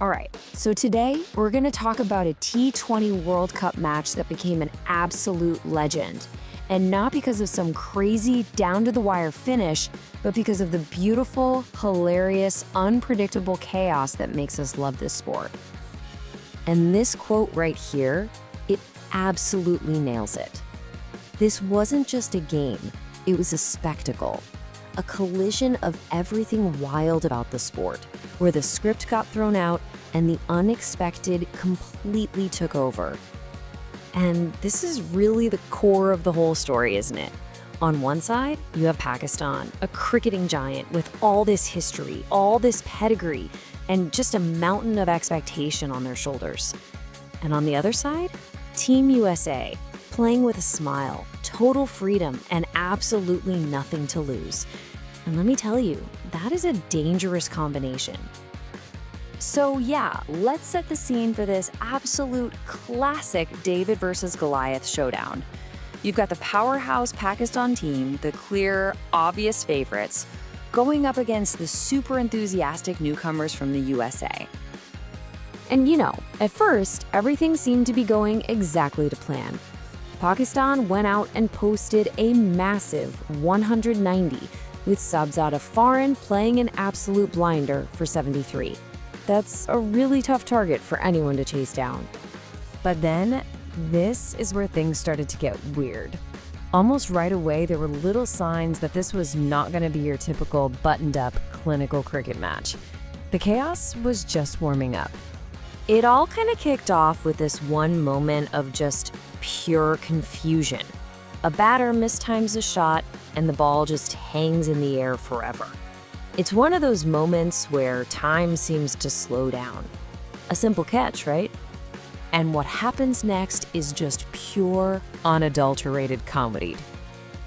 All right, so today we're going to talk about a T20 World Cup match that became an absolute legend. And not because of some crazy, down-to-the-wire finish, but because of the beautiful, hilarious, unpredictable chaos that makes us love this sport. And this quote right here, it absolutely nails it. This wasn't just a game, it was a spectacle. A collision of everything wild about the sport, where the script got thrown out and the unexpected completely took over. And this is really the core of the whole story, isn't it? On one side, you have Pakistan, a cricketing giant with all this history, all this pedigree, and just a mountain of expectation on their shoulders. And on the other side, Team USA, playing with a smile, total freedom, and absolutely nothing to lose. And let me tell you, that is a dangerous combination. So yeah, let's set the scene for this absolute classic David versus Goliath showdown. You've got the powerhouse Pakistan team, the clear, obvious favorites, going up against the super enthusiastic newcomers from the USA. And at first, everything seemed to be going exactly to plan. Pakistan went out and posted a massive 190, with Sabzada Farin playing an absolute blinder for 73. That's a really tough target for anyone to chase down. But then, this is where things started to get weird. Almost right away, there were little signs that this was not going to be your typical buttoned-up clinical cricket match. The chaos was just warming up. It all kind of kicked off with this one moment of just pure confusion. A batter mistimes a shot, and the ball just hangs in the air forever. It's one of those moments where time seems to slow down. A simple catch, right? And what happens next is just pure, unadulterated comedy.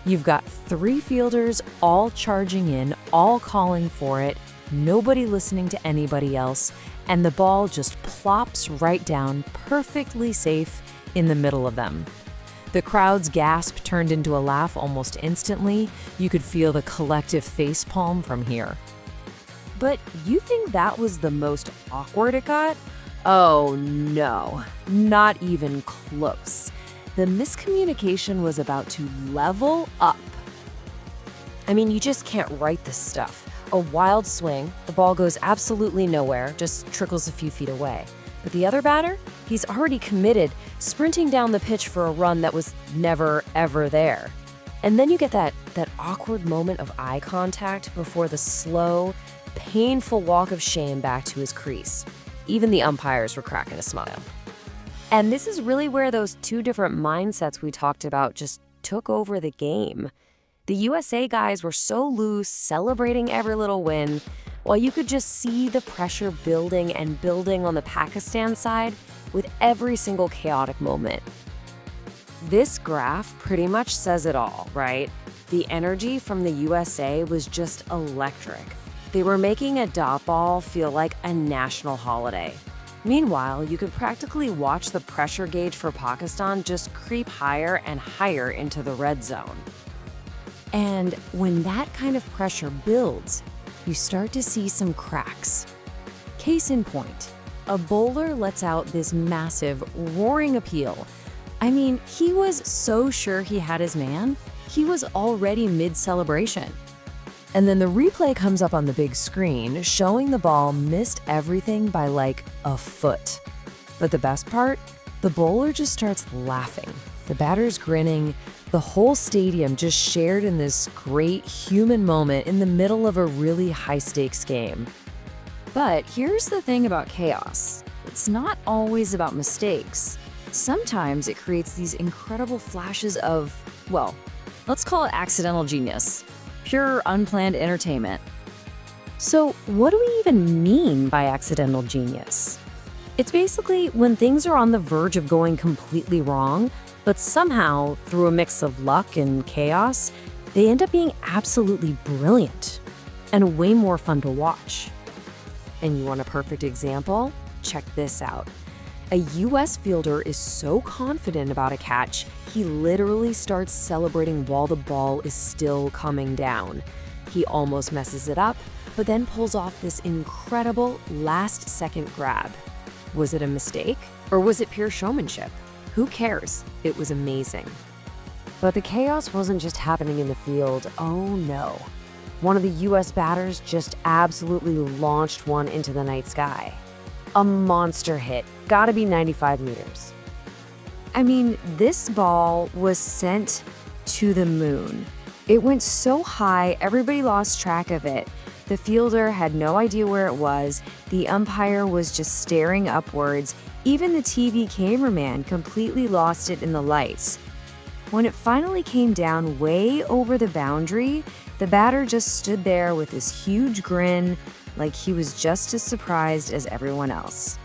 You've got three fielders all charging in, all calling for it, nobody listening to anybody else, and the ball just plops right down, perfectly safe in the middle of them. The crowd's gasp turned into a laugh almost instantly. You could feel the collective facepalm from here. But you think that was the most awkward it got? Oh no, not even close. The miscommunication was about to level up. I mean, you just can't write this stuff. A wild swing, the ball goes absolutely nowhere, just trickles a few feet away. But the other batter, he's already committed, sprinting down the pitch for a run that was never, ever there. And then you get that awkward moment of eye contact before the slow, painful walk of shame back to his crease. Even the umpires were cracking a smile. And this is really where those two different mindsets we talked about just took over the game. The USA guys were so loose, celebrating every little win, while you could just see the pressure building and building on the Pakistan side with every single chaotic moment. This graph pretty much says it all, right? The energy from the USA was just electric. They were making a dot ball feel like a national holiday. Meanwhile, you could practically watch the pressure gauge for Pakistan just creep higher and higher into the red zone. And when that kind of pressure builds, you start to see some cracks. Case in point, a bowler lets out this massive, roaring appeal. I mean, he was so sure he had his man, he was already mid-celebration. And then the replay comes up on the big screen, showing the ball missed everything by like a foot. But the best part? The bowler just starts laughing. The batter's grinning. The whole stadium just shared in this great human moment in the middle of a really high-stakes game. But here's the thing about chaos. It's not always about mistakes. Sometimes it creates these incredible flashes of, well, let's call it accidental genius. Pure, unplanned entertainment. So what do we even mean by accidental genius? It's basically when things are on the verge of going completely wrong, but somehow, through a mix of luck and chaos, they end up being absolutely brilliant and way more fun to watch. And you want a perfect example? Check this out. A US fielder is so confident about a catch, he literally starts celebrating while the ball is still coming down. He almost messes it up, but then pulls off this incredible last-second grab. Was it a mistake? Or was it pure showmanship? Who cares? It was amazing. But the chaos wasn't just happening in the field, oh no. One of the US batters just absolutely launched one into the night sky. A monster hit, gotta be 95 meters. I mean, this ball was sent to the moon. It went so high, everybody lost track of it. The fielder had no idea where it was. The umpire was just staring upwards. Even the TV cameraman completely lost it in the lights. When it finally came down way over the boundary, the batter just stood there with this huge grin, like he was just as surprised as everyone else.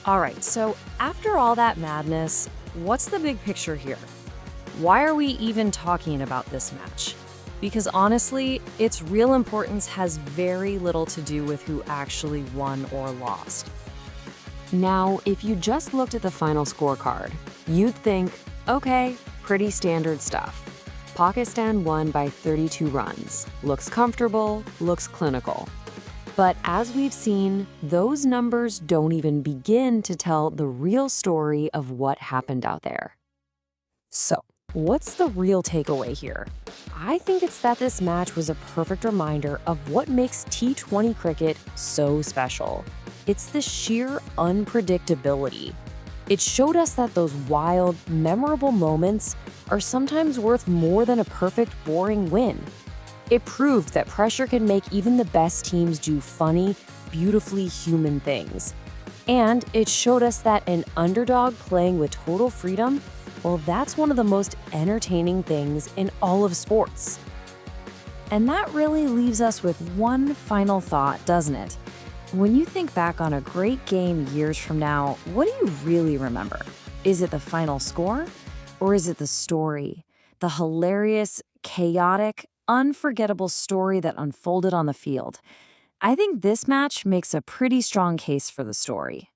All right, so after all that madness, what's the big picture here? Why are we even talking about this match? Because honestly, its real importance has very little to do with who actually won or lost. Now, if you just looked at the final scorecard, you'd think, okay, pretty standard stuff. Pakistan won by 32 runs. Looks comfortable, looks clinical. But as we've seen, those numbers don't even begin to tell the real story of what happened out there. So, what's the real takeaway here? I think it's that this match was a perfect reminder of what makes T20 cricket so special. It's the sheer unpredictability. It showed us that those wild, memorable moments are sometimes worth more than a perfect, boring win. It proved that pressure can make even the best teams do funny, beautifully human things. And it showed us that an underdog playing with total freedom, well, that's one of the most entertaining things in all of sports. And that really leaves us with one final thought, doesn't it? When you think back on a great game years from now, what do you really remember? Is it the final score? Or is it the story? The hilarious, chaotic, unforgettable story that unfolded on the field? I think this match makes a pretty strong case for the story.